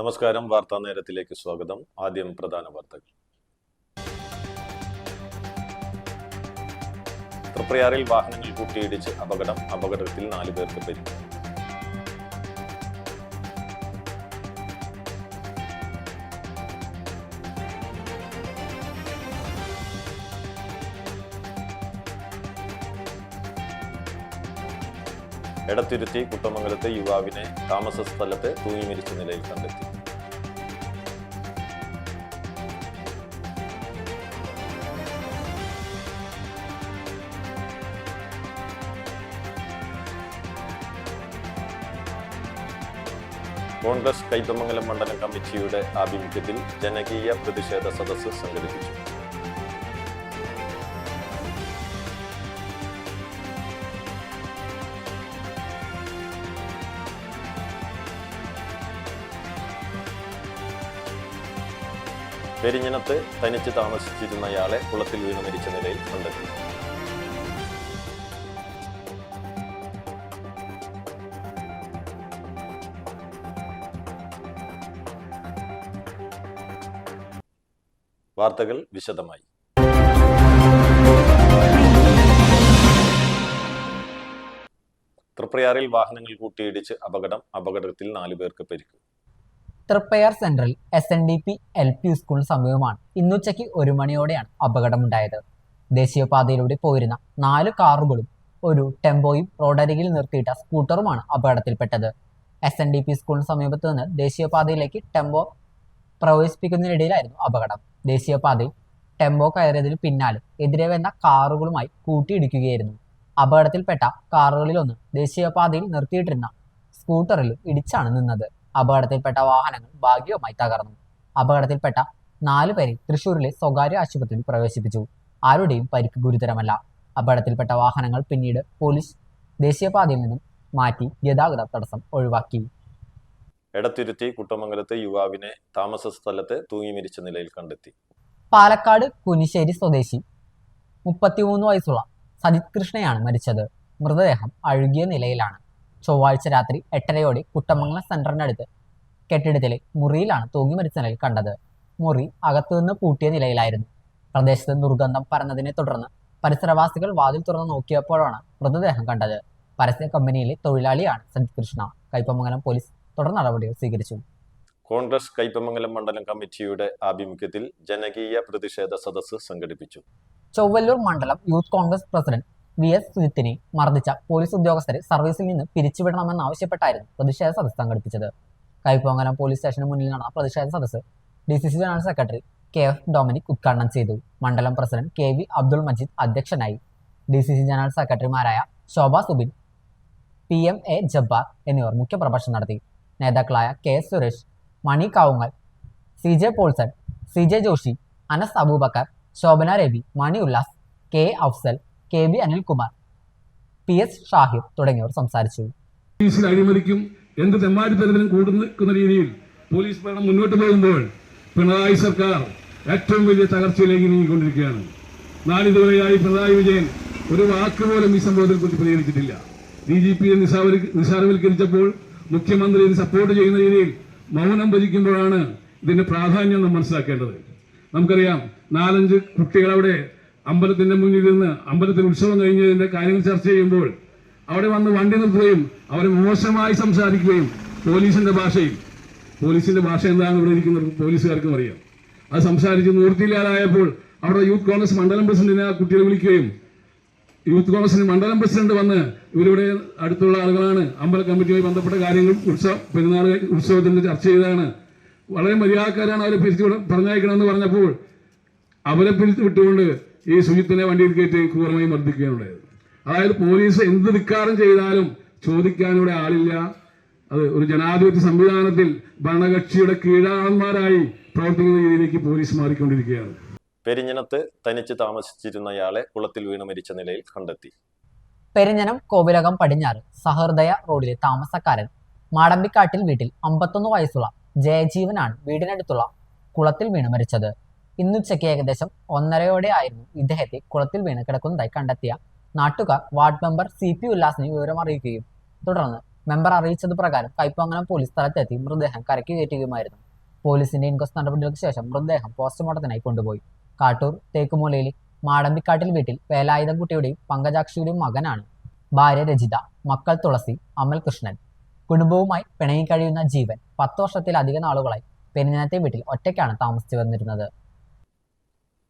നമസ്കാരം. വാർത്താ നേരത്തിലേക്ക് സ്വാഗതം. ആദ്യം പ്രധാന വാർത്തകൾ. തൃപ്രയാറിൽ വാഹനങ്ങൾ കൂട്ടിയിടിച്ച് അപകടത്തിൽ 4 പേർക്ക് പരിക്ക്. എടത്തുരുത്തി കുട്ടമംഗലത്തെ യുവാവിനെ താമസ സ്ഥലത്ത് തൂങ്ങി മരിച്ച നിലയിൽ കണ്ടെത്തി. കോൺഗ്രസ് കൈപ്പമംഗലം മണ്ഡലം കമ്മിറ്റിയുടെ ആഭിമുഖ്യത്തിൽ ജനകീയ പ്രതിഷേധ സദസ്സ് സംഘടിപ്പിച്ചു. പെരിഞ്ഞനത്ത് തനിച്ച് താമസിച്ചിരുന്നയാളെ കുളത്തിൽ വീണ് മരിച്ച നിലയിൽ കണ്ടെത്തി. വാർത്തകൾ വിശദമായി. തൃപ്രയാറിൽ വാഹനങ്ങൾ കൂട്ടിയിടിച്ച് അപകടത്തിൽ 4 പേർക്ക് പരിക്ക്. തൃപ്പയാർ സെൻട്രൽ SNDP LP സ്കൂളിന് സമീപമാണ് ഇന്നുച്ചയ്ക്ക് 1 മണിയോടെയാണ് അപകടമുണ്ടായത്. ദേശീയപാതയിലൂടെ പോയിരുന്ന 4 കാറുകളും ഒരു ടെമ്പോയും റോഡരികിൽ നിർത്തിയിട്ട സ്കൂട്ടറുമാണ് അപകടത്തിൽപ്പെട്ടത്. SNDP സ്കൂളിന് സമീപത്ത് നിന്ന് ദേശീയപാതയിലേക്ക് ടെമ്പോ പ്രവേശിപ്പിക്കുന്നതിനിടയിലായിരുന്നു അപകടം. ദേശീയപാതയിൽ ടെമ്പോ കയറിയതിന് പിന്നാലെ എതിരെ വന്ന കാറുകളുമായി കൂട്ടിയിടിക്കുകയായിരുന്നു. അപകടത്തിൽപ്പെട്ട കാറുകളിലൊന്ന് ദേശീയപാതയിൽ നിർത്തിയിട്ടിരുന്ന സ്കൂട്ടറിലും ഇടിച്ചാണ് നിന്നത്. അപകടത്തിൽപ്പെട്ട വാഹനങ്ങൾ ഭാഗികമായി തകർന്നു. അപകടത്തിൽപ്പെട്ട 4 പേരെ തൃശൂരിലെ സ്വകാര്യ ആശുപത്രിയിൽ പ്രവേശിപ്പിച്ചു. ആരുടെയും പരിക്ക് ഗുരുതരമല്ല. അപകടത്തിൽപ്പെട്ട വാഹനങ്ങൾ പിന്നീട് പോലീസ് ദേശീയപാതയിൽ നിന്നും മാറ്റി ഗതാഗത തടസ്സം ഒഴിവാക്കി. എടത്തുരുത്തി കുട്ടമംഗലത്തെ യുവാവിനെ താമസ സ്ഥലത്ത് തൂങ്ങി മരിച്ച നിലയിൽ കണ്ടെത്തി. പാലക്കാട് കുനിശ്ശേരി സ്വദേശി 33 വയസ്സുള്ള സജിത് കൃഷ്ണയാണ് മരിച്ചത്. മൃതദേഹം അഴുകിയ നിലയിലാണ്. ചൊവ്വാഴ്ച രാത്രി 8:30 കുട്ടമംഗലം സെന്ററിനടുത്ത് കെട്ടിടത്തിലെ മുറിയിലാണ് തൂങ്ങി മരിച്ച നിലയിൽ കണ്ടത്. മുറി അകത്തുനിന്ന് പൂട്ടിയ നിലയിലായിരുന്നു. പ്രദേശത്ത് ദുർഗന്ധം പരന്നതിനെ തുടർന്ന് പരിസരവാസികൾ വാതിൽ തുറന്ന് നോക്കിയപ്പോഴാണ് മൃതദേഹം കണ്ടത്. പരസ്യ കമ്പനിയിലെ തൊഴിലാളിയാണ് സജിത് കൃഷ്ണ. കൈപ്പമംഗലം പോലീസ് തുടർ നടപടികൾ സ്വീകരിച്ചു. കോൺഗ്രസ് കൈപ്പമംഗലം മണ്ഡലം കമ്മിറ്റിയുടെ ആഭിമുഖ്യത്തിൽ ജനകീയ പ്രതിഷേധ സദസ്സ് സംഘടിപ്പിച്ചു. ചൊവ്വല്ലൂർ മണ്ഡലം യൂത്ത് കോൺഗ്രസ് പ്രസിഡന്റ് VS സുജിത്തിനെ മർദ്ദിച്ച പോലീസ് ഉദ്യോഗസ്ഥരെ സർവീസിൽ നിന്ന് പിരിച്ചുവിടണമെന്നാവശ്യപ്പെട്ടായിരുന്നു പ്രതിഷേധ സദസ്സ് സംഘടിപ്പിച്ചത്. കൈപ്പമംഗലം പോലീസ് സ്റ്റേഷന് മുന്നിൽ നടന്ന പ്രതിഷേധ സദസ്സ് DCC general secretary KF Dominic ഉദ്ഘാടനം ചെയ്തു. മണ്ഡലം പ്രസിഡന്റ് KV അബ്ദുൾ മജീദ് അധ്യക്ഷനായി. DCC ജനറൽ സെക്രട്ടറിമാരായ ശോഭ സുബിൻ, PMA ജബ്ബാർ എന്നിവർ മുഖ്യപ്രഭാഷണം നടത്തി. നേതാക്കളായ KS സുരേഷ്, മണി കാവുങ്ങൽ, CJ പോൾസൺ, CJ ജോഷി, അനസ് അബൂബക്കർ, ശോഭന രവി, മണി Ullas, K Afsal, KB Anilkumar, PS Shahir തുടങ്ങിയവർ സംസാരിച്ചു. പോലീസിൽ അഴിമതിക്കും എന്ത് തെമ്മാടിത്തരത്തിനും കൂടുന്ന രീതിയിൽ പോലീസ് ഭരണം മുന്നോട്ട് പോകുമ്പോൾ പിണറായി സർക്കാർ ഏറ്റവും വലിയ തകർച്ചയിലേക്ക് നീങ്ങിക്കൊണ്ടിരിക്കുകയാണ്. നാളിതുവരെയായി പിണറായി വിജയൻ ഒരു വാക്ക് പോലും ഈ സംഭവത്തെ കുറിച്ച് പ്രതികരിച്ചിട്ടില്ല. DGP നിസാരവൽക്കരിച്ചപ്പോൾ മുഖ്യമന്ത്രി ഇത് സപ്പോർട്ട് ചെയ്യുന്ന രീതിയിൽ മൗനം ഭജിക്കുമ്പോഴാണ് ഇതിന്റെ പ്രാധാന്യം നാം മനസ്സിലാക്കേണ്ടത്. നമുക്കറിയാം, 4-5 കുട്ടികളവിടെ അമ്പലത്തിന്റെ മുന്നിൽ നിന്ന് അമ്പലത്തിൽ ഉത്സവം കഴിഞ്ഞതിന്റെ കാര്യങ്ങൾ ചർച്ച ചെയ്യുമ്പോൾ അവിടെ വന്ന് വണ്ടി നിർത്തുകയും അവരെ മോശമായി സംസാരിക്കുകയും പോലീസിന്റെ ഭാഷ എന്താണെന്ന് ഇവിടെ ഇരിക്കുന്ന പോലീസുകാർക്കും അറിയാം. അത് സംസാരിച്ച് നിവൃത്തിയില്ലാതായപ്പോൾ അവിടെ യൂത്ത് കോൺഗ്രസ് മണ്ഡലം പ്രസിഡന്റിനെ ആ കുട്ടികളെ വിളിക്കുകയും യൂത്ത് കോൺഗ്രസിന് മണ്ഡലം പ്രസിഡന്റ് വന്ന് ഇവരുടെ അടുത്തുള്ള ആളുകളാണ്, അമ്പല കമ്മിറ്റിയുമായി ബന്ധപ്പെട്ട കാര്യങ്ങൾ പെരുന്നാൾ ഉത്സവത്തിന്റെ ചർച്ച ചെയ്താണ്, വളരെ മര്യാദക്കാരാണ്, അവരെ പിരിച്ചു പറഞ്ഞയക്കണമെന്ന് പറഞ്ഞപ്പോൾ അവരെ പിരിച്ചു വിട്ടുകൊണ്ട് ഈ സുജിത്തിനെ വണ്ടിയിൽ കയറ്റി ക്രൂരമായി മർദ്ദിക്കുകയാണുണ്ടായത്. അതായത് പോലീസ് എന്ത് ധിക്കാരം ചെയ്താലും ചോദിക്കാനിവിടെ ആളില്ല. അത് ഒരു ജനാധിപത്യ സംവിധാനത്തിൽ ഭരണകക്ഷിയുടെ കീഴാളന്മാരായി പ്രവർത്തിക്കുന്ന രീതിയിലേക്ക് പോലീസ് മാറിക്കൊണ്ടിരിക്കുകയാണ്. പെരിഞ്ഞനത്ത് തനിച്ച് താമസിച്ചിരുന്നയാളെ കുളത്തിൽ വീണ് മരിച്ച നിലയിൽ കണ്ടെത്തി. പെരിഞ്ഞനം കോവിലകം പടിഞ്ഞാറ് സഹൃദയ റോഡിലെ താമസക്കാരൻ മാടമ്പിക്കാട്ടിൽ വീട്ടിൽ 51 വയസ്സുള്ള ജയജീവനാണ് വീടിനടുത്തുള്ള കുളത്തിൽ വീണ് മരിച്ചത്. ഇന്നുച്ചയ്ക്ക് ഏകദേശം 1:30 ആയിരുന്നു ഇദ്ദേഹത്തെ കുളത്തിൽ വീണ് കിടക്കുന്നതായി കണ്ടെത്തിയ നാട്ടുകാർ വാർഡ് മെമ്പർ CP ഉല്ലാസിനെ വിവരമറിയിക്കുകയും തുടർന്ന് മെമ്പർ അറിയിച്ചത് പ്രകാരം കയ്പമംഗലം പോലീസ് സ്ഥലത്തെത്തി മൃതദേഹം കരയ്ക്ക് കയറ്റുകയുമായിരുന്നു. പോലീസിന്റെ ഇൻക്വസ്റ്റ് നടപടികൾക്ക് ശേഷം മൃതദേഹം പോസ്റ്റ്മോർട്ടത്തിനായി കൊണ്ടുപോയി. കാട്ടൂർ തേക്കുമൂലയിലെ മാടമ്പിക്കാട്ടിൽ വീട്ടിൽ വേലായുധൻകുട്ടിയുടെയും പങ്കജാക്ഷിയുടെയും മകനാണ്. ഭാര്യ രജിത, മക്കൾ തുളസി, അമൽ കൃഷ്ണൻ. കുടുംബവുമായി പിണങ്ങി കഴിയുന്ന ജീവൻ 10 വർഷത്തിലധികം നാളുകളായി പെരിഞ്ഞാനത്തെ വീട്ടിൽ ഒറ്റയ്ക്കാണ് താമസിച്ചു വന്നിരുന്നത്.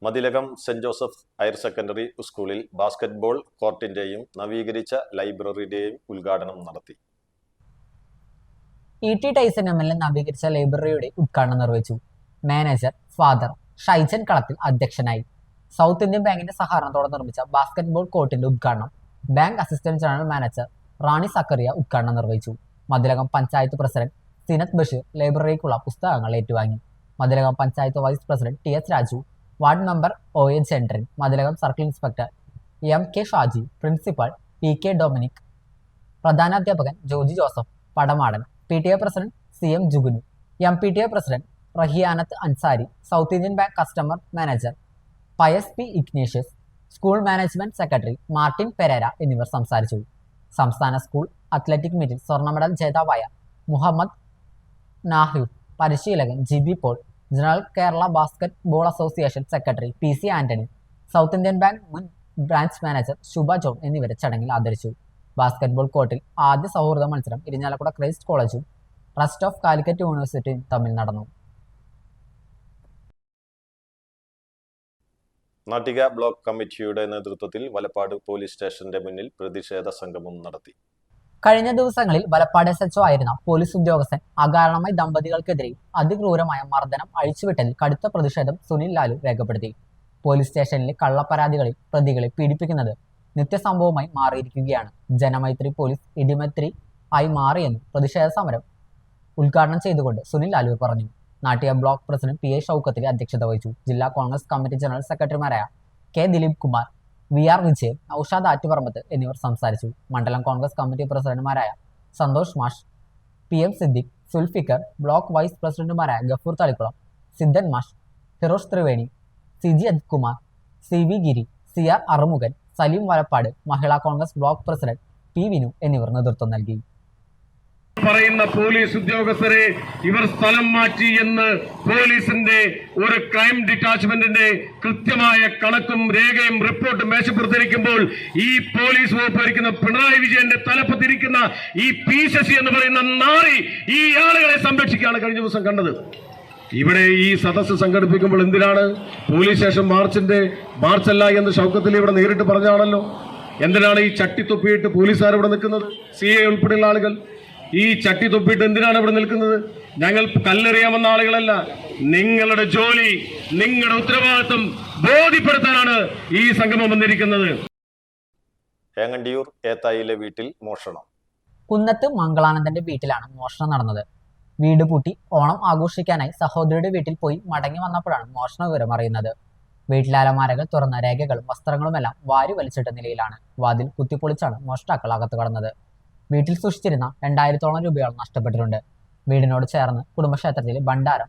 Mathilakam saint Joseph higher secondary സ്കൂളിൽ ബാസ്കറ്റ്ബോൾ കോർട്ടിന്റെയും നവീകരിച്ച ലൈബ്രറിയുടെയും ഉദ്ഘാടനം നടത്തി. ET ടൈസൺ MLA നവീകരിച്ച ലൈബ്രറിയുടെ ഉദ്ഘാടനം നിർവഹിച്ചു. മാനേജർ ഫാദർ ഷൈജൻ കളത്തിൽ അധ്യക്ഷനായി. സൗത്ത് ഇന്ത്യൻ ബാങ്കിന്റെ സഹകരണത്തോടെ നിർമ്മിച്ച ബാസ്കറ്റ്ബോൾ കോർട്ടിന്റെ ഉദ്ഘാടനം bank assistant general manager Rani Zachariah ഉദ്ഘാടനം നിർവഹിച്ചു. മതിലകം പഞ്ചായത്ത് പ്രസിഡന്റ് സിനത്ത് ബഷീർ ലൈബ്രറിക്കുള്ള പുസ്തകങ്ങൾ ഏറ്റുവാങ്ങി. Mathilakam panchayat vice president TS Raju, ward member OA Chandran, Mathilakam circle inspector MK Shaji, principal PK Dominic, പ്രധാനാധ്യാപകൻ Joji Joseph Padamadan, PTA president CM Jugunu, MPTA president Rahiyanath Ansari, South Indian Bank customer manager Pius P Ignatius, school management secretary Martin Pereira എന്നിവർ സംസാരിച്ചു. സംസ്ഥാന സ്കൂൾ അത്ലറ്റിക് മീറ്റിൽ സ്വർണ്ണ മെഡൽ ജേതാവായ മുഹമ്മദ് നാഹിഫ്, പരിശീലകൻ GB Paul, general Kerala basketball association secretary PC Antony, South Indian Bank മുൻ branch manager Shubha John എന്നിവരെ ചടങ്ങിൽ ആദരിച്ചു. ബാസ്കറ്റ്ബോൾ കോർട്ടിൽ ആദ്യ സൗഹൃദ മത്സരം ഇരിഞ്ഞാലക്കുട ക്രൈസ്റ്റ് കോളേജും ട്രസ്റ്റ് ഓഫ് കാലിക്കറ്റ് യൂണിവേഴ്സിറ്റിയും തമ്മിൽ നടന്നു. നാട്ടിക ബ്ലോക്ക് കമ്മിറ്റിയുടെ നേതൃത്വത്തിൽ വലപ്പാട് പോലീസ് സ്റ്റേഷന്റെ മുന്നിൽ പ്രതിഷേധ സംഗമം നടത്തി. കഴിഞ്ഞ ദിവസങ്ങളിൽ വലപ്പാട് SHO ആയിരുന്ന പോലീസ് ഉദ്യോഗസ്ഥൻ അകാരണമായി ദമ്പതികൾക്കെതിരെ അതിക്രൂരമായ മർദ്ദനം അഴിച്ചുവിട്ടതിൽ കടുത്ത പ്രതിഷേധം സുനിൽ ലാലു രേഖപ്പെടുത്തി. പോലീസ് സ്റ്റേഷനിലെ കള്ളപ്പരാതികളിൽ പ്രതികളെ പീഡിപ്പിക്കുന്നത് നിത്യസംഭവമായി മാറിയിരിക്കുകയാണ്. ജനമൈത്രി പോലീസ് ഇടിമൈത്രി ആയി മാറിയെന്ന് പ്രതിഷേധ സമരം ഉദ്ഘാടനം ചെയ്തുകൊണ്ട് സുനിൽ ലാലു പറഞ്ഞു. നാട്ടിക ബ്ലോക്ക് പ്രസിഡന്റ് PA ഷൗക്കത്തിലെ അധ്യക്ഷത വഹിച്ചു. ജില്ലാ കോൺഗ്രസ് കമ്മിറ്റി ജനറൽ സെക്രട്ടറിമാരായ K ദിലീപ് കുമാർ, VR വിജയൻ, ഔഷാദ് ആറ്റുപറമ്പത്ത് എന്നിവർ സംസാരിച്ചു. മണ്ഡലം കോൺഗ്രസ് കമ്മിറ്റി പ്രസിഡന്റുമാരായ സന്തോഷ് മാഷ്, PM Siddique, Zulfikar, block vice പ്രസിഡന്റുമാരായ ഗഫൂർ തളിക്കുളം, സിദ്ധൻ മാഷ്, ഫിറോസ് ത്രിവേണി, CG അജിത് കുമാർ, CV ഗിരി, CR അറുമുഖൻ, സലീം വലപ്പാട്, മഹിളാ Congress block president P Vinu എന്നിവർ നേതൃത്വം നൽകി. പറയുന്ന പോലീസ് ഉദ്യോഗസ്ഥരെ ഇവർ സ്ഥലം മാറ്റി എന്ന് പോലീസിന്റെ ഒരു ക്രൈം ഡിറ്റാച്ച്മെന്റിന്റെ കൃത്യമായ കണക്കും രേഖയും റിപ്പോർട്ടും മേശപ്പുറത്തിരിക്കുമ്പോൾ ഈ പോലീസ് വകുപ്പ് ഭരിക്കുന്ന പിണറായി വിജയന്റെ തലപ്പത്തിരിക്കുന്ന ഈ P ശശി എന്ന് പറയുന്ന നാറി ഈ ആളുകളെ സംരക്ഷിക്കുകയാണ് കഴിഞ്ഞ ദിവസം കണ്ടത്. ഇവിടെ ഈ സദസ്സ് സംഘടിപ്പിക്കുമ്പോൾ എന്തിനാണ് പോലീസ് സ്റ്റേഷൻ മാർച്ചല്ല എന്ന് ഷൗക്കത്തിൽ ഇവിടെ നേരിട്ട് പറഞ്ഞാണല്ലോ. എന്തിനാണ് ഈ ചട്ടി തൊപ്പിയിട്ട് പോലീസുകാർ ഇവിടെ നിൽക്കുന്നത്? CA ഉൾപ്പെടെയുള്ള ആളുകൾ ഈ ചട്ടി തൊപ്പിയിട്ട് എന്തിനാണ് ഇവിടെ നിൽക്കുന്നത്? ഞങ്ങൾ കല്ലെറിയാമെന്ന ആളുകളല്ല. നിങ്ങളുടെ ജോലി, നിങ്ങളുടെ ഉത്തരവാദിത്വം ബോധ്യപ്പെടുത്താനാണ് ഈ സംഗമം വന്നിരിക്കുന്നത്. ഏങ്ങണ്ടിയൂർ ഏത്തായിലെ വീട്ടിൽ മോഷണം. കുന്നത്ത് മംഗളാനന്ദന്റെ വീട്ടിലാണ് മോഷണം നടന്നത്. വീട് പൂട്ടി ഓണം ആഘോഷിക്കാനായി സഹോദരിയുടെ വീട്ടിൽ പോയി മടങ്ങി വന്നപ്പോഴാണ് മോഷണ വിവരം അറിയുന്നത്. വീട്ടിലെ അലമാരകൾ തുറന്ന രേഖകളും വസ്ത്രങ്ങളുമെല്ലാം വാരി വലിച്ചിട്ട നിലയിലാണ്. വാതിൽ കുത്തിപ്പൊളിച്ചാണ് മോഷ്ടാക്കൾ അകത്ത് കടന്നത്. വീട്ടിൽ സൂക്ഷിച്ചിരുന്ന 2000-ഓളം രൂപയോളം നഷ്ടപ്പെട്ടിട്ടുണ്ട്. വീടിനോട് ചേർന്ന് കുടുംബക്ഷേത്രത്തിലെ ഭണ്ഡാരം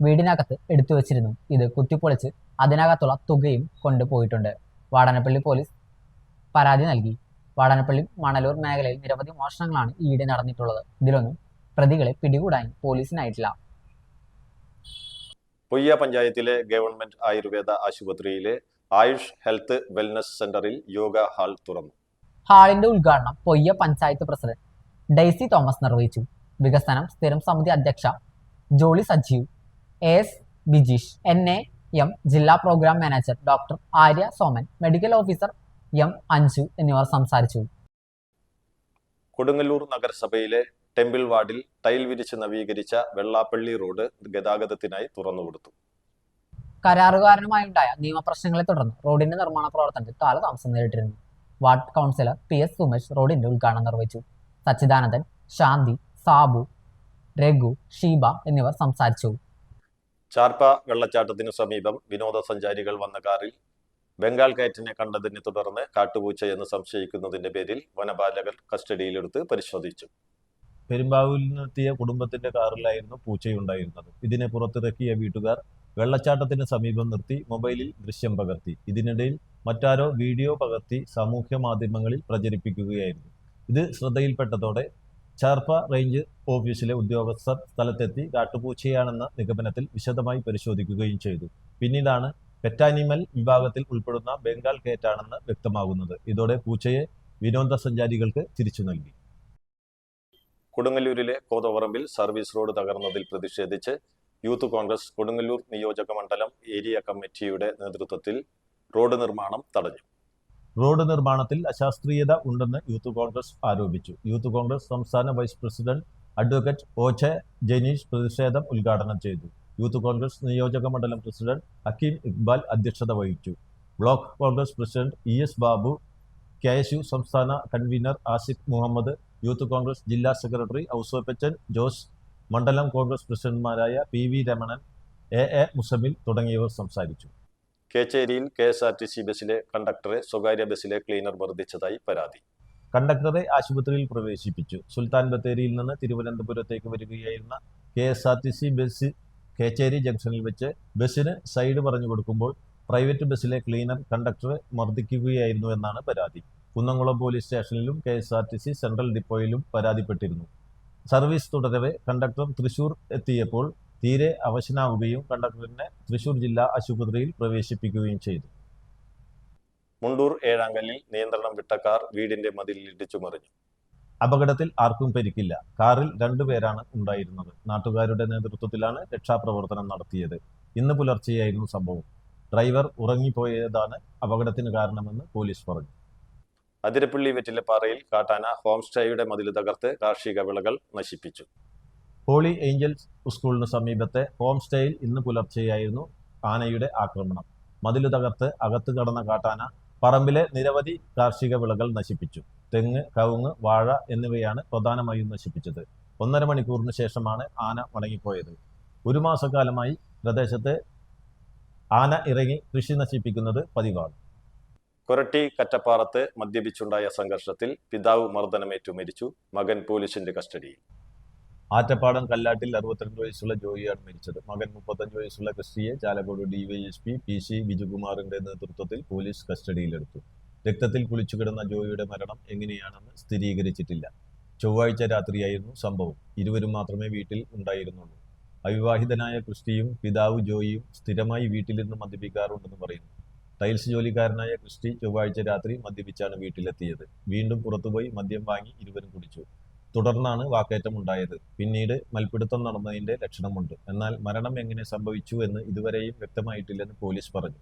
വീടിനകത്ത് എടുത്തു വെച്ചിരുന്നു. ഇത് കുത്തിപ്പൊളിച്ച് അതിനകത്തുള്ള തുകയും കൊണ്ടുപോയിട്ടുണ്ട്. വാടാനപ്പള്ളി പോലീസ് പരാതി നൽകി. വാടാനപ്പള്ളി മണലൂർ മേഖലയിൽ നിരവധി മോഷണങ്ങളാണ് ഈയിടെ നടന്നിട്ടുള്ളത്. ഇതിലൊന്നും പ്രതികളെ പിടികൂടാൻ പോലീസിനായിട്ടില്ല. പൊയ്യ പഞ്ചായത്തിലെ ഗവൺമെന്റ് ആയുർവേദ ആശുപത്രിയിലെ ആയുഷ് ഹെൽത്ത് വെൽനസ് സെന്ററിൽ യോഗ ഹാൾ തുറന്നു. ഹാളിന്റെ ഉദ്ഘാടനം Poyya panchayat president Daisy Thomas നിർവഹിച്ചു. വികസനം സ്ഥിരം സമിതി അധ്യക്ഷ ജോളി സജീവ്, AS ബിജീഷ്, NAM ജില്ലാ program manager doctor Arya Soman, medical officer M Anju എന്നിവർ സംസാരിച്ചു. കൊടുങ്ങല്ലൂർ നഗരസഭയിലെ ടെമ്പിൾ വാർഡിൽ ടൈൽ വിരിച്ച് നവീകരിച്ച വെള്ളാപ്പള്ളി റോഡ് ഗതാഗതത്തിനായി തുറന്നുകൊടുത്തു. കരാറുകാരനുമായുണ്ടായ നിയമപ്രശ്നങ്ങളെ തുടർന്ന് റോഡിന്റെ നിർമ്മാണ പ്രവർത്തനത്തിൽ കാലതാമസം നേരിട്ടിരുന്നു. വാർഡ് കൗൺസിലർ PS സുമേഷ് റോഡിന്റെ ഉദ്ഘാടനം നിർവഹിച്ചു. സച്ചിദാനന്ദൻ, ശാന്തി, സാബു, രഘു, ഷീബ എന്നിവർ സംസാരിച്ചു. ചാർപ്പ വെള്ളച്ചാട്ടത്തിനു സമീപം വിനോദസഞ്ചാരികൾ വന്ന കാറിൽ ബംഗാൾ കാറ്റിനെ കണ്ടതിനെ തുടർന്ന് കാട്ടുപൂച്ചയെന്ന് സംശയിക്കുന്നതിന്റെ പേരിൽ വനപാലകർ കസ്റ്റഡിയിലെടുത്ത് പരിശോധിച്ചു. പെരുമ്പാവൂരിൽ നിന്നെത്തിയ കുടുംബത്തിന്റെ കാറിലായിരുന്നു പൂച്ചയുണ്ടായിരുന്നത്. ഇതിനെ പുറത്തിറക്കിയ വീട്ടുകാർ വെള്ളച്ചാട്ടത്തിന് സമീപം നിർത്തി മൊബൈലിൽ ദൃശ്യം പകർത്തി. ഇതിനിടയിൽ മറ്റാരോ വീഡിയോ പകർത്തി സാമൂഹ്യ മാധ്യമങ്ങളിൽ പ്രചരിപ്പിക്കുകയായിരുന്നു. ഇത് ശ്രദ്ധയിൽപ്പെട്ടതോടെ ചാർപ്പ റേഞ്ച് ഓഫീസിലെ ഉദ്യോഗസ്ഥർ സ്ഥലത്തെത്തി കാട്ടുപൂച്ചയാണെന്ന നിഗമനത്തിൽ വിശദമായി പരിശോധിക്കുകയും ചെയ്തു. പിന്നീടാണ് പെറ്റാനിമൽ വിഭാഗത്തിൽ ഉൾപ്പെടുന്ന ബംഗാൾ കേറ്റാണെന്ന് വ്യക്തമാകുന്നത്. ഇതോടെ പൂച്ചയെ വിനോദസഞ്ചാരികൾക്ക് തിരിച്ചു നൽകി. കൊടുങ്ങല്ലൂരിലെ കോതവറമ്പിൽ സർവീസ് റോഡ് തകർന്നതിൽ പ്രതിഷേധിച്ച് യൂത്ത് കോൺഗ്രസ് കൊടുങ്ങല്ലൂർ നിയോജക മണ്ഡലം ഏരിയ കമ്മിറ്റിയുടെ നേതൃത്വത്തിൽ റോഡ് നിർമ്മാണം തടഞ്ഞു. റോഡ് നിർമ്മാണത്തിൽ അശാസ്ത്രീയത ഉണ്ടെന്ന് യൂത്ത് കോൺഗ്രസ് ആരോപിച്ചു. യൂത്ത് കോൺഗ്രസ് സംസ്ഥാന വൈസ് പ്രസിഡന്റ് അഡ്വക്കേറ്റ് ഒ.ചെ. ജനീഷ് പ്രതിഷേധം ഉദ്ഘാടനം ചെയ്തു. യൂത്ത് കോൺഗ്രസ് നിയോജക മണ്ഡലം പ്രസിഡന്റ് ഹക്കീം ഇക്ബാൽ അധ്യക്ഷത വഹിച്ചു. Block Congress president ES. Babu, KSU സംസ്ഥാന കൺവീനർ ആസിഫ് മുഹമ്മദ്, യൂത്ത് കോൺഗ്രസ് ജില്ലാ സെക്രട്ടറി ഔസേപ്പച്ചൻ ജോസ്, മണ്ഡലം കോൺഗ്രസ് പ്രസിഡന്റുമാരായ PV രമണൻ, A മുസമിൽ തുടങ്ങിയവർ സംസാരിച്ചു. കേച്ചേരിയിൽ KSRTC ബസ്സിലെ കണ്ടക്ടറെ സ്വകാര്യ ബസ്സിലെ ക്ലീനർ മർദ്ദിച്ചതായി പരാതി. കണ്ടക്ടറെ ആശുപത്രിയിൽ പ്രവേശിപ്പിച്ചു. സുൽത്താൻ ബത്തേരിയിൽ നിന്ന് തിരുവനന്തപുരത്തേക്ക് വരികയായിരുന്ന KSRTC ബസ് കേച്ചേരി ജംഗ്ഷനിൽ വെച്ച് ബസ്സിന് സൈഡ് പറഞ്ഞു കൊടുക്കുമ്പോൾ പ്രൈവറ്റ് ബസ്സിലെ ക്ലീനർ കണ്ടക്ടറെ മർദ്ദിക്കുകയായിരുന്നു എന്നാണ് പരാതി. കുന്നംകുളം പോലീസ് സ്റ്റേഷനിലും KSRTC സെൻട്രൽ ഡിപ്പോയിലും പരാതിപ്പെട്ടിരുന്നു. സർവീസ് തുടരവെ കണ്ടക്ടർ തൃശൂർ എത്തിയപ്പോൾ തീരെ അവശനാവുകയും കണ്ടക്ടറിനെ തൃശൂർ ജില്ലാ ആശുപത്രിയിൽ പ്രവേശിപ്പിക്കുകയും ചെയ്തു. മുണ്ടൂർ ഏഴാങ്കല്ലിൽ നിയന്ത്രണം വിട്ട കാർ വീടിന്റെ മതിലിൽ ഇടിച്ചു മറിഞ്ഞു. അപകടത്തിൽ ആർക്കും പരിക്കില്ല. കാറിൽ 2 പേരാണ് ഉണ്ടായിരുന്നത്. നാട്ടുകാരുടെ നേതൃത്വത്തിലാണ് രക്ഷാപ്രവർത്തനം നടത്തിയത്. ഇന്ന് പുലർച്ചെയായിരുന്നു സംഭവം. ഡ്രൈവർ ഉറങ്ങിപ്പോയതാണ് അപകടത്തിന് കാരണമെന്ന് പോലീസ് പറഞ്ഞു. അതിരപ്പള്ളി വെറ്റിലപ്പാറയിൽ കാട്ടാന ഹോം സ്റ്റേയുടെ മതിൽ തകർത്ത് കാർഷിക വിളകൾ നശിപ്പിച്ചു. ഹോളി ഏഞ്ചൽസ് സ്കൂളിന് സമീപത്തെ ഹോം സ്റ്റേയിൽ ഇന്ന് പുലർച്ചെയായിരുന്നു ആനയുടെ ആക്രമണം. മതില് തകർത്ത് അകത്ത് കടന്ന കാട്ടാന പറമ്പിലെ നിരവധി കാർഷിക വിളകൾ നശിപ്പിച്ചു. തെങ്ങ്, കവുങ്ങ്, വാഴ എന്നിവയാണ് പ്രധാനമായും നശിപ്പിച്ചത്. 1.5 മണിക്കൂറിന് ശേഷമാണ് ആന മടങ്ങിപ്പോയത്. 1 മാസക്കാലമായി പ്രദേശത്ത് ആന ഇറങ്ങി കൃഷി നശിപ്പിക്കുന്നത് പതിവാണ്. കൊരട്ടി കറ്റപ്പാറത്ത് മദ്യപിച്ചുണ്ടായ സംഘർഷത്തിൽ പിതാവ് മർദ്ദനമേറ്റു മരിച്ചു. മകൻ പോലീസിന്റെ കസ്റ്റഡിയിൽ. ആറ്റപ്പാടം കല്ലാട്ടിൽ 62 വയസ്സുള്ള ജോയിയാണ് മരിച്ചത്. മകൻ 35 വയസ്സുള്ള ക്രിസ്റ്റിയെ ചാലക്കുടി DYSP PC വിജുകുമാറിന്റെ നേതൃത്വത്തിൽ പോലീസ് കസ്റ്റഡിയിലെടുത്തു. രക്തത്തിൽ കുളിച്ചുകിടന്ന ജോയിയുടെ മരണം എങ്ങനെയാണെന്ന് സ്ഥിരീകരിച്ചിട്ടില്ല. ചൊവ്വാഴ്ച രാത്രിയായിരുന്നു സംഭവം. ഇരുവരും മാത്രമേ വീട്ടിൽ ഉണ്ടായിരുന്നുള്ളൂ. അവിവാഹിതനായ ക്രിസ്റ്റിയും പിതാവ് ജോയിയും സ്ഥിരമായി വീട്ടിലിരുന്ന് മദ്യപിക്കാറുണ്ടെന്ന് പറയുന്നു. ടൈൽസ് ജോലിക്കാരനായ ക്രിസ്റ്റി ചൊവ്വാഴ്ച രാത്രി മദ്യപിച്ചാണ് വീട്ടിലെത്തിയത്. വീണ്ടും പുറത്തുപോയി മദ്യം വാങ്ങി ഇരുവരും കുടിച്ചു. തുടർന്നാണ് വാക്കേറ്റം ഉണ്ടായത്. പിന്നീട് മൽപ്പിടുത്തം നടന്നതിന്റെ ലക്ഷണമുണ്ട്. എന്നാൽ മരണം എങ്ങനെ സംഭവിച്ചു എന്ന് ഇതുവരെയും വ്യക്തമായിട്ടില്ലെന്ന് പോലീസ് പറഞ്ഞു.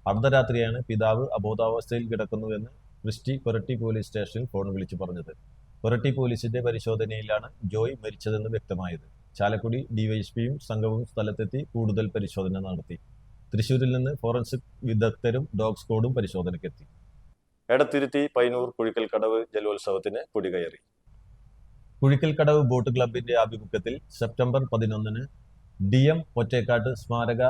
അർദ്ധരാത്രിയാണ് പിതാവ് അബോധാവസ്ഥയിൽ കിടക്കുന്നുവെന്ന് ക്രിസ്റ്റി കൊരട്ടി പോലീസ് സ്റ്റേഷനിൽ ഫോൺ വിളിച്ചു പറഞ്ഞത്. കൊരട്ടി പോലീസിന്റെ പരിശോധനയിലാണ് ജോയ് മരിച്ചതെന്ന് വ്യക്തമായത്. ചാലക്കുടി DYSPയും സംഘവും സ്ഥലത്തെത്തി കൂടുതൽ പരിശോധന നടത്തി. തൃശൂരിൽ നിന്ന് ഫോറൻസിക് വിദഗ്ധരും ഡോഗ് സ്ക്വാഡും പരിശോധനയ്ക്കെത്തി. എടത്തിരുത്തി പൈനൂർ കുഴിക്കൽക്കടവ് ജലോത്സവത്തിന് കൊടികയറി. കുഴിക്കൽക്കടവ് ബോട്ട് ക്ലബിന്റെ ആഭിമുഖ്യത്തിൽ സെപ്റ്റംബർ 11 DM പൊറ്റേക്കാട്ട് സ്മാരക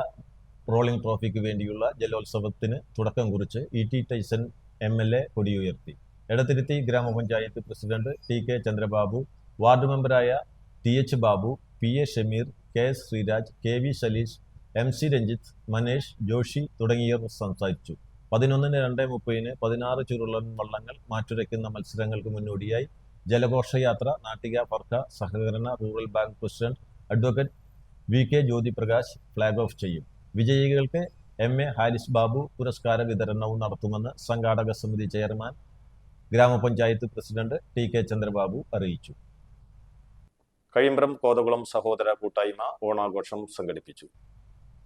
റോളിംഗ് ട്രോഫിക്ക് വേണ്ടിയുള്ള ജലോത്സവത്തിന് തുടക്കം കുറിച്ച് E.T. ടൈസൺ MLA കൊടിയുയർത്തി. എടത്തിരുത്തി ഗ്രാമപഞ്ചായത്ത് പ്രസിഡന്റ് TK ചന്ദ്രബാബു, വാർഡ് മെമ്പറായ TH Babu, PA Shameer, KS Sreeraj, KV Saleesh, MC Ranjith, Manesh, Joshy തുടങ്ങിയവർ സംസാരിച്ചു. 11-ന് 2:30-ന് 16 ചുരുളൻ വള്ളങ്ങൾ മാറ്റുരയ്ക്കുന്ന മത്സരങ്ങൾക്ക് മുന്നോടിയായി ജലഘോഷയാത്ര നാട്ടിക ഫർക്ക സഹകരണ rural bank president advocate VK Jyothiprakash flag off ചെയ്യും. വിജയികൾക്ക് MA ഹാരിസ് ബാബു പുരസ്കാര വിതരണവും നടത്തുമെന്ന് സംഘാടക സമിതി ചെയർമാൻ ഗ്രാമപഞ്ചായത്ത് പ്രസിഡന്റ് TK ചന്ദ്രബാബു അറിയിച്ചു. കഴിമ്പ്രം കോതകുളം സഹോദര കൂട്ടായ്മ ഓണാഘോഷം സംഘടിപ്പിച്ചു.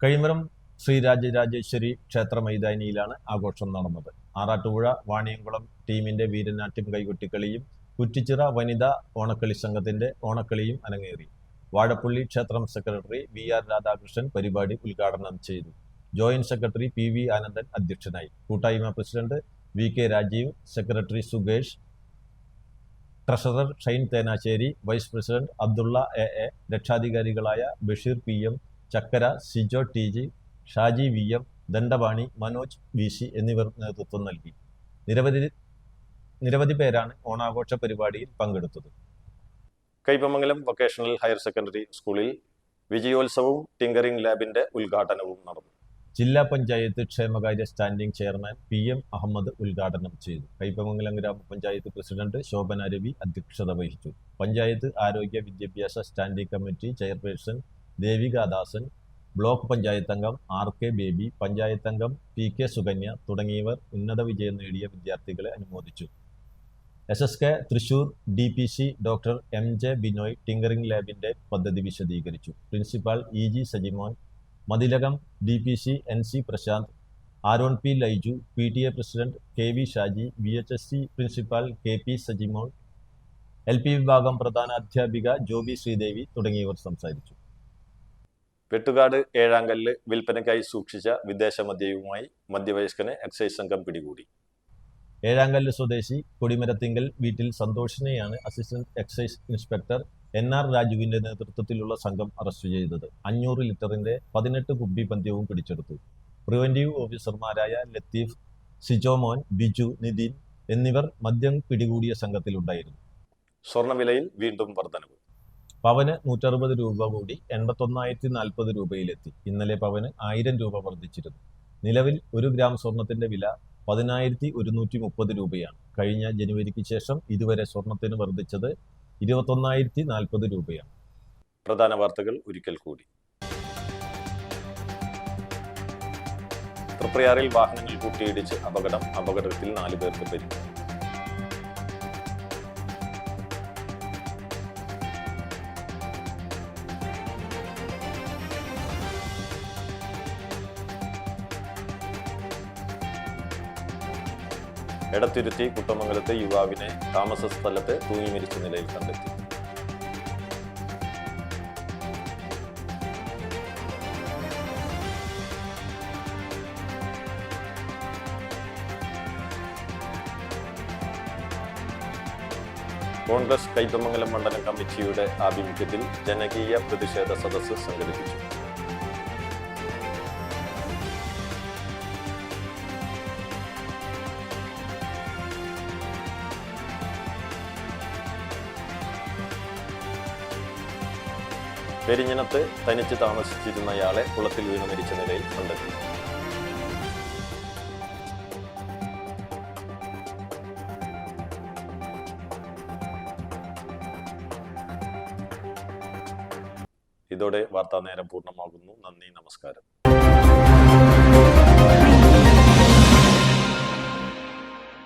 കഴിമ്പ്രം ശ്രീരാജരാജേശ്വരി ക്ഷേത്ര മൈതാനിയിലാണ് ആഘോഷം നടന്നത്. ആറാട്ടുപുഴ വാണിയംകുളം ടീമിന്റെ വീരനാട്യം കൈകൊട്ടിക്കളിയും കുറ്റിച്ചിറ വനിതാ ഓണക്കളി സംഘത്തിന്റെ ഓണക്കളിയും അരങ്ങേറി. വാഴപ്പള്ളി ക്ഷേത്രം സെക്രട്ടറി VR രാധാകൃഷ്ണൻ പരിപാടി ഉദ്ഘാടനം ചെയ്തു. ജോയിന്റ് സെക്രട്ടറി PV ആനന്ദൻ അധ്യക്ഷനായി. കൂട്ടായ്മ president VK Rajeev, secretary Sukesh, treasurer Shine Thenassery, vice president Abdulla AA, രക്ഷാധികാരികളായ Basheer PM, Chakkara, Sijo TG, Shaji VM, Dandapani, Manoj VC എന്നിവർ നേതൃത്വം നൽകി. നിരവധി പേരാണ് ഓണാഘോഷ പരിപാടിയിൽ പങ്കെടുത്തത്. കൈപ്പമംഗലം വൊക്കേഷണൽ ഹയർ സെക്കൻഡറി സ്കൂളിൽ വിജയോത്സവവും ടിങ്കറിംഗ് ലാബിന്റെ ഉദ്ഘാടനവും നടന്നു. ജില്ലാ പഞ്ചായത്ത് ക്ഷേമകാര്യ സ്റ്റാൻഡിംഗ് ചെയർമാൻ PM അഹമ്മദ് ഉദ്ഘാടനം ചെയ്തു. കയ്പമംഗലം ഗ്രാമപഞ്ചായത്ത് പ്രസിഡന്റ് ശോഭന രവി അധ്യക്ഷത വഹിച്ചു. പഞ്ചായത്ത് ആരോഗ്യ വിദ്യാഭ്യാസ സ്റ്റാൻഡിംഗ് കമ്മിറ്റി ചെയർപേഴ്സൺ ദേവിക ദാസൻ, ബ്ലോക്ക് പഞ്ചായത്ത് അംഗം RK ബേബി, പഞ്ചായത്ത് അംഗം PK സുകന്യ തുടങ്ങിയവർ ഉന്നത വിജയം നേടിയ വിദ്യാർത്ഥികളെ അനുമോദിച്ചു. SSK Thrissur DPC doctor MJ Binoy tinkering ലാബിന്റെ പദ്ധതി വിശദീകരിച്ചു. Principal EG Sajimon, Mathilakam DPC NC Prasanth, Aaron P Laiju, PTA president KV Shaji, VHSC principal KP Sajimon, LP വിഭാഗം പ്രധാന അധ്യാപിക ജോബി ശ്രീദേവി തുടങ്ങിയവർ സംസാരിച്ചു. വെട്ടുകാട് ഏഴാങ്കല്ല് വിൽപ്പനയ്ക്കായി സൂക്ഷിച്ച വിദേശ മദ്യവുമായി മധ്യവയസ്കനെ എക്സൈസ് സംഘം പിടികൂടി. ഏഴാങ്കല്ല് സ്വദേശി കൊടിമരത്തിങ്കൽ വീട്ടിൽ സന്തോഷിനെയാണ് അസിസ്റ്റന്റ് എക്സൈസ് ഇൻസ്പെക്ടർ NR രാജുവിന്റെ നേതൃത്വത്തിലുള്ള സംഘം അറസ്റ്റ് ചെയ്തത്. 500 ലിറ്ററിന്റെ 18 കുപ്പി മദ്യവും പിടിച്ചെടുത്തു. പ്രിവന്റീവ് ഓഫീസർമാരായ ലത്തീഫ്, സിജോമോൻ, ബിജു, നിതിൻ എന്നിവർ മദ്യം പിടികൂടിയ സംഘത്തിലുണ്ടായിരുന്നു. സ്വർണ്ണവിലയിൽ വീണ്ടും വർധനവ്. പവന് 160 രൂപ കൂടി 81,040 രൂപയിലെത്തി. ഇന്നലെ പവന് 1000 രൂപ വർദ്ധിച്ചിരുന്നു. നിലവിൽ 1 ഗ്രാം സ്വർണത്തിന്റെ വില 11,130 രൂപയാണ്. കഴിഞ്ഞ ജനുവരിക്ക് ശേഷം ഇതുവരെ സ്വർണത്തിന് വർദ്ധിച്ചത് 21,040 രൂപയാണ്. പ്രധാന വാർത്തകൾ ഒരിക്കൽ കൂടി. തൃപ്രയാറിൽ വാഹനങ്ങൾ കൂട്ടിയിടിച്ച് അപകടം. അപകടത്തിൽ 4 പേർക്ക് പരിക്ക്. എടത്തിരുത്തി കുട്ടമംഗലത്തെ യുവാവിനെ താമസ സ്ഥലത്ത് തൂങ്ങി മരിച്ച നിലയിൽ കണ്ടെത്തി. കോൺഗ്രസ് കയ്പമംഗലം മണ്ഡലം കമ്മിറ്റിയുടെ ആഭിമുഖ്യത്തിൽ ജനകീയ പ്രതിഷേധ സദസ്സ് സംഘടിപ്പിച്ചു. പെരിഞ്ഞനത്ത് തനിച്ച് താമസിച്ചിരുന്നയാളെ കുളത്തിൽ വീണ് മരിച്ച നിലയിൽ കണ്ടെത്തി. ഇതോടെ വാർത്താ നേരം പൂർണ്ണമാകുന്നു. നന്ദി, നമസ്കാരം.